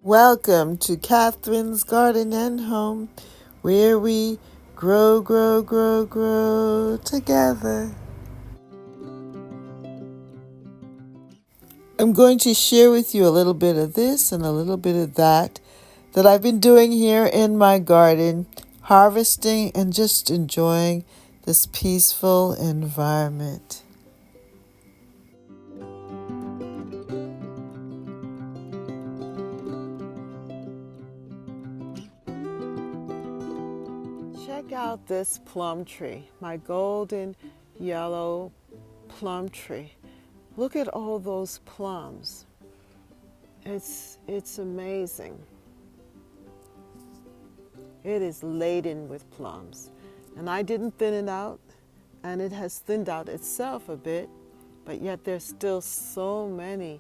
Welcome to Catherine's Garden and Home, where we grow, grow, grow, grow together. I'm going to share with you a little bit of this and a little bit of that I've been doing here in my garden, harvesting and just enjoying this peaceful environment. Check out this plum tree, my golden yellow plum tree. Look at all those plums. It's amazing. It is laden with plums. And I didn't thin it out, and it has thinned out itself a bit, but yet there's still so many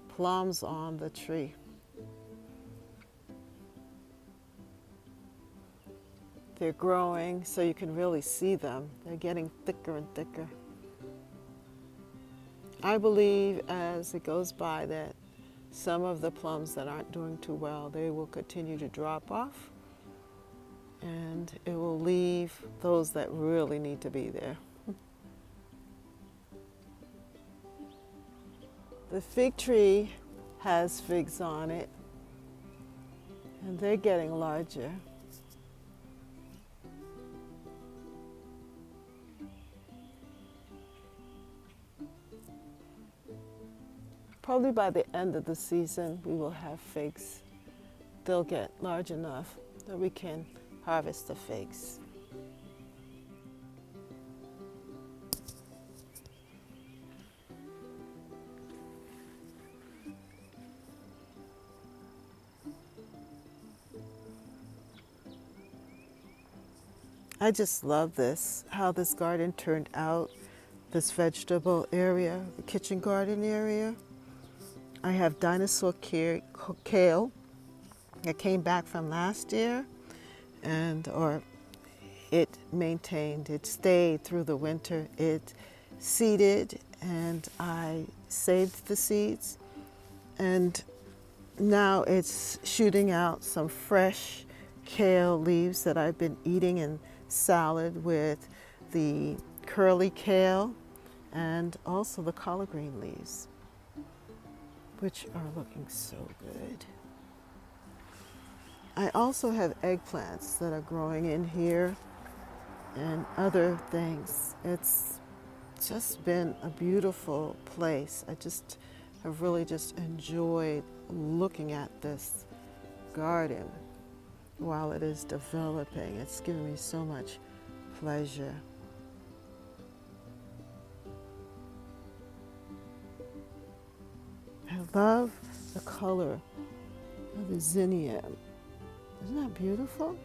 plums on the tree. They're growing so you can really see them. They're getting thicker and thicker. I believe as it goes by that some of the plums that aren't doing too well, they will continue to drop off, and it will leave those that really need to be there. The fig tree has figs on it, and they're getting larger. Probably by the end of the season, we will have figs. They'll get large enough that we can harvest the figs. I just love this, how this garden turned out, this vegetable area, the kitchen garden area. I have dinosaur kale that came back from last year, or it maintained, it stayed through the winter. It seeded, and I saved the seeds, and now it's shooting out some fresh kale leaves that I've been eating in salad with the curly kale and also the collard green leaves, which are looking so good. I also have eggplants that are growing in here and other things. It's just been a beautiful place. I just have really just enjoyed looking at this garden while it is developing. It's given me so much pleasure. I love the color of the zinnia. Isn't that beautiful?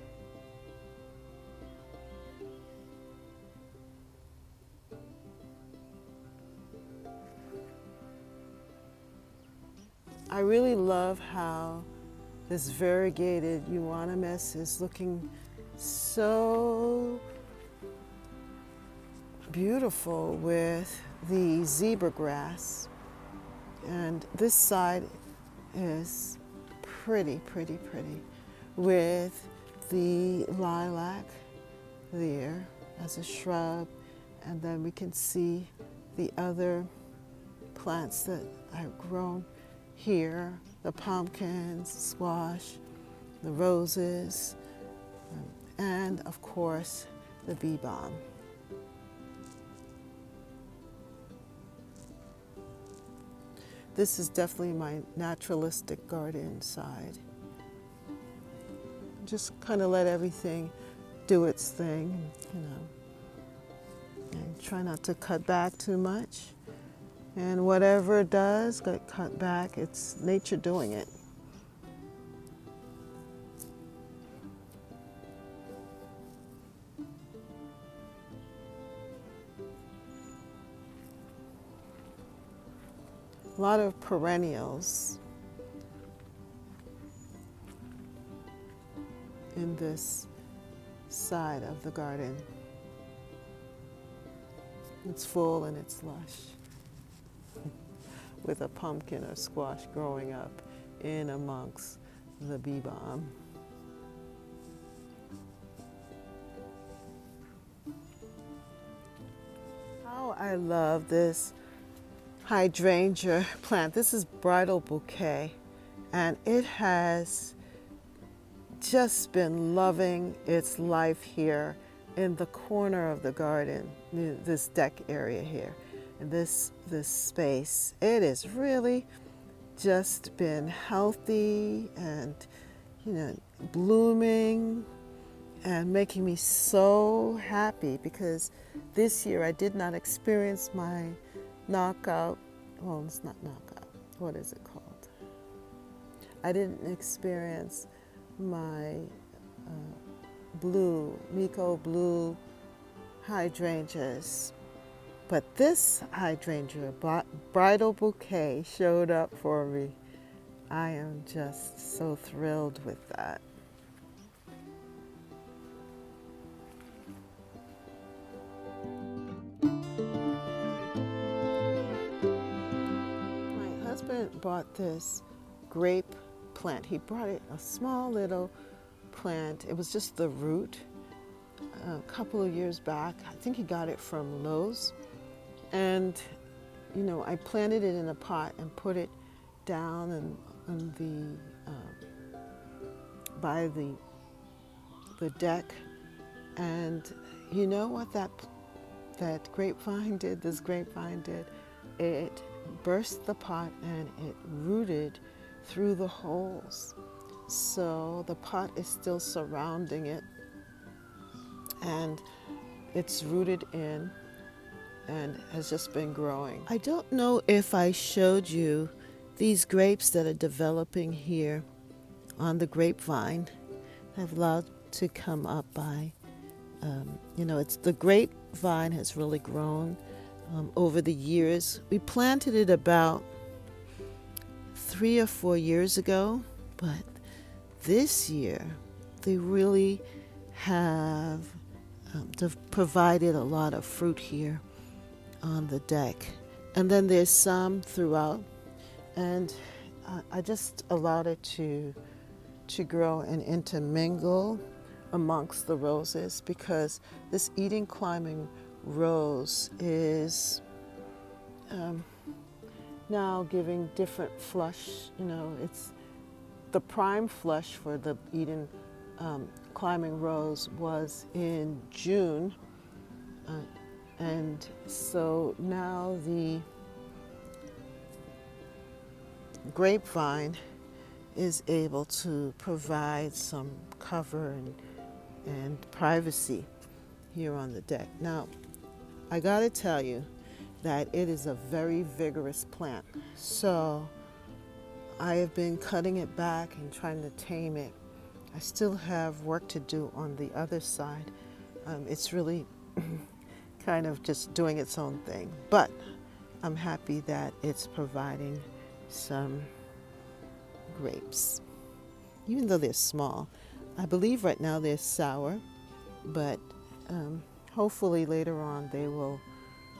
I really love how this variegated euonymus is looking so beautiful with the zebra grass. And this side is pretty, pretty, pretty with the lilac there as a shrub. And then we can see the other plants that I've grown here, the pumpkins, squash, the roses, and of course the bee balm. This is definitely my naturalistic garden side. Just kind of let everything do its thing, and try not to cut back too much. And whatever it does get cut back, it's nature doing it. A lot of perennials in this side of the garden. It's full and it's lush with a pumpkin or squash growing up in amongst the bee balm. Oh, I love this hydrangea plant. This is bridal bouquet, and it has just been loving its life here in the corner of the garden, this deck area here, in this space. It has really just been healthy and, you know, blooming and making me so happy, because this year I did not experience my knockout. Well, it's not knockout. What is it called? I didn't experience my Miko blue hydrangeas. But this hydrangea bridal bouquet showed up for me. I am just so thrilled with that. My husband bought this grape plant. He brought it, a small little plant. It was just the root a couple of years back. I think he got it from Lowe's. And, you know, I planted it in a pot and put it down on by the deck. And you know what that grapevine did? This grapevine did? It burst the pot and it rooted through the holes. So the pot is still surrounding it, and it's rooted in and has just been growing. I don't know if I showed you these grapes that are developing here on the grapevine. I've allowed to come up by, you know, it's the grapevine has really grown over the years. We planted it about 3 or 4 years ago, but this year they really have provided a lot of fruit here on the deck. And then there's some throughout, and I just allowed it to grow and intermingle amongst the roses, because this Eden climbing rose is now giving different flush. You know, it's the prime flush for the Eden climbing rose was in June, and so now the grapevine is able to provide some cover and privacy here on the deck. Now, I gotta tell you that it is a very vigorous plant. So I have been cutting it back and trying to tame it. I still have work to do on the other side. It's really kind of just doing its own thing. But I'm happy that it's providing some grapes, even though they're small. I believe right now they're sour, but hopefully later on they will,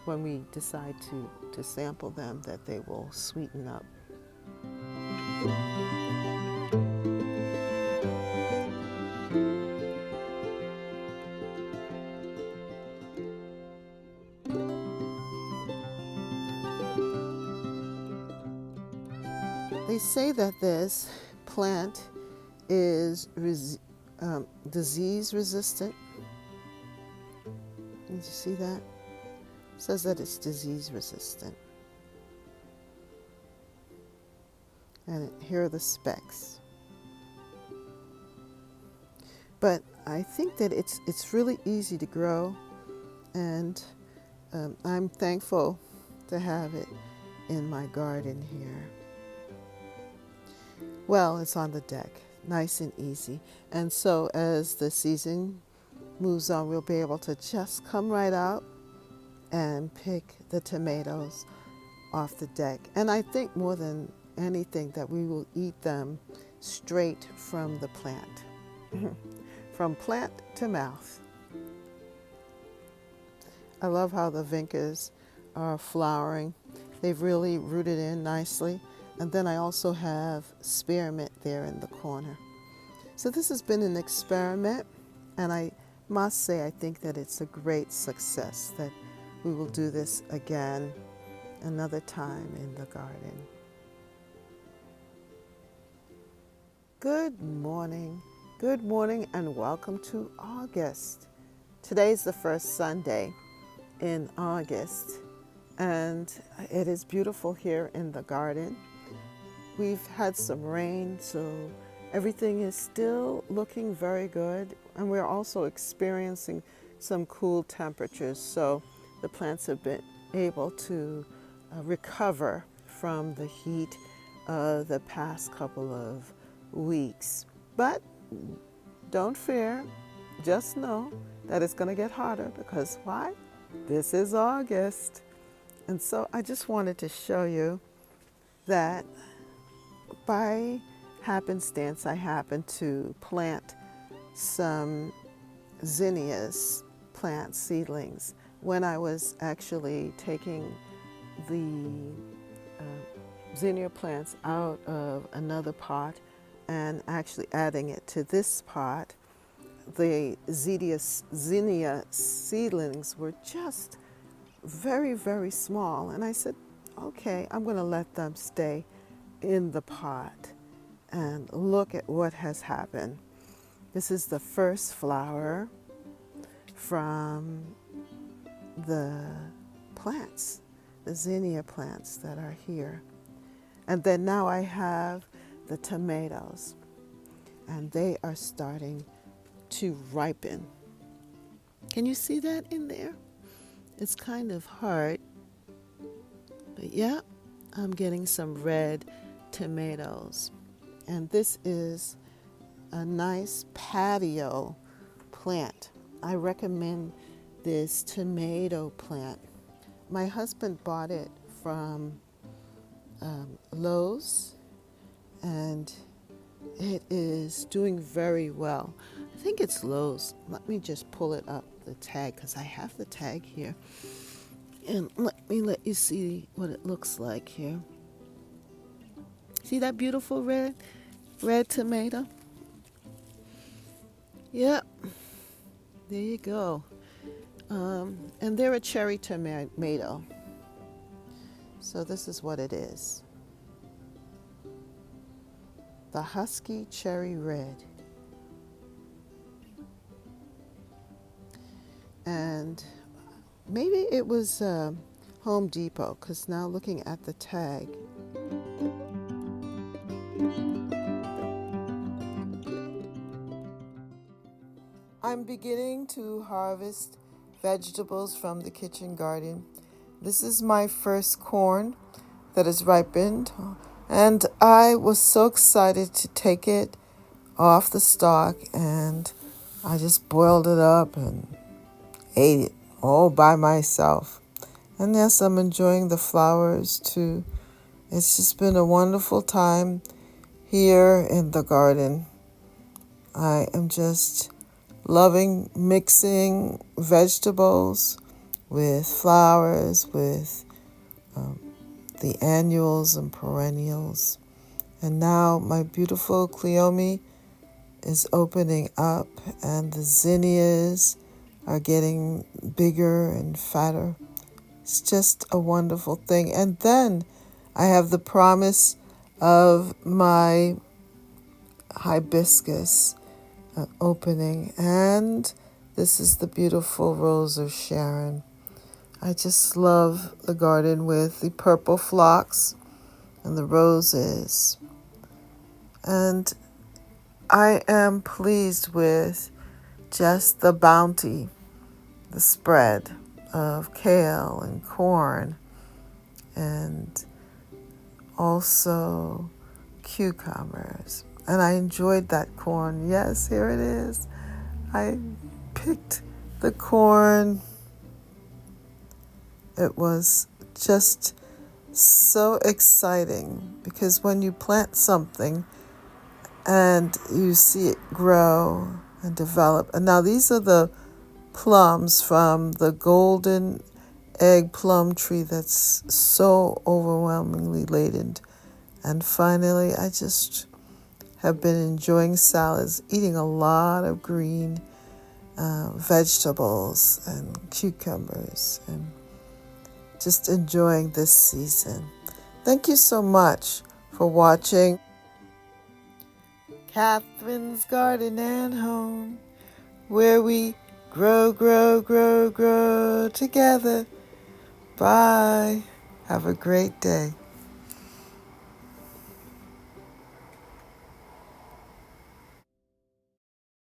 when we decide to sample them, that they will sweeten up. They say that this plant is disease resistant. Did you see that? It says that it's disease resistant. And here are the specs. But I think that it's really easy to grow, and I'm thankful to have it in my garden here. Well, it's on the deck, nice and easy. And so as the season moves on, we'll be able to just come right out and pick the tomatoes off the deck. And I think more than anything that we will eat them straight from the plant, from plant to mouth. I love how the vincas are flowering. They've really rooted in nicely. And then I also have spearmint there in the corner. So this has been an experiment, and I must say I think that it's a great success, that we will do this again another time in the garden. Good morning, and welcome to August. Today's the first Sunday in August, and it is beautiful here in the garden. We've had some rain, so everything is still looking very good, and we're also experiencing some cool temperatures, so the plants have been able to recover from the heat of the past couple of weeks. But don't fear, just know that it's going to get hotter, because why? This is August. And so I just wanted to show you that by happenstance, I happened to plant some zinnias plant seedlings when I was actually taking the zinnia plants out of another pot and actually adding it to this pot. The zinnia seedlings were just very, very small, and I said, okay, I'm going to let them stay in the pot. And look at what has happened. This is the first flower from the plants, the zinnia plants that are here. And then now I have the tomatoes, and they are starting to ripen. Can you see that in there? It's kind of hard, but yeah, I'm getting some red tomatoes. And this is a nice patio plant. I recommend this tomato plant. My husband bought it from Lowe's, and it is doing very well. I think it's Lowe's. Let me just pull it up, the tag, because I have the tag here. And let you see what it looks like here. See that beautiful red tomato? Yep, there you go. And they're a cherry tomato. So this is what it is. The Husky Cherry Red. And maybe it was Home Depot, because now looking at the tag, I'm beginning to harvest vegetables from the kitchen garden. This is my first corn that is ripened, and I was so excited to take it off the stalk, and I just boiled it up and ate it all by myself. And yes, I'm enjoying the flowers too. It's just been a wonderful time here in the garden. I am just loving mixing vegetables with flowers, with the annuals and perennials. And now my beautiful cleome is opening up, and the zinnias are getting bigger and fatter. It's just a wonderful thing. And then I have the promise of my hibiscus opening, and this is the beautiful Rose of Sharon. I just love the garden with the purple phlox and the roses. And I am pleased with just the bounty, the spread of kale and corn, and also cucumbers. And I enjoyed that corn. Yes, here it is. I picked the corn. It was just so exciting, because when you plant something and you see it grow and develop. And now these are the plums from the golden egg plum tree that's so overwhelmingly laden And finally, I just have been enjoying salads, eating a lot of green vegetables and cucumbers, and just enjoying this season. Thank you so much for watching Catherine's Garden and Home, where we grow, grow, grow, grow together. Bye. Have a great day.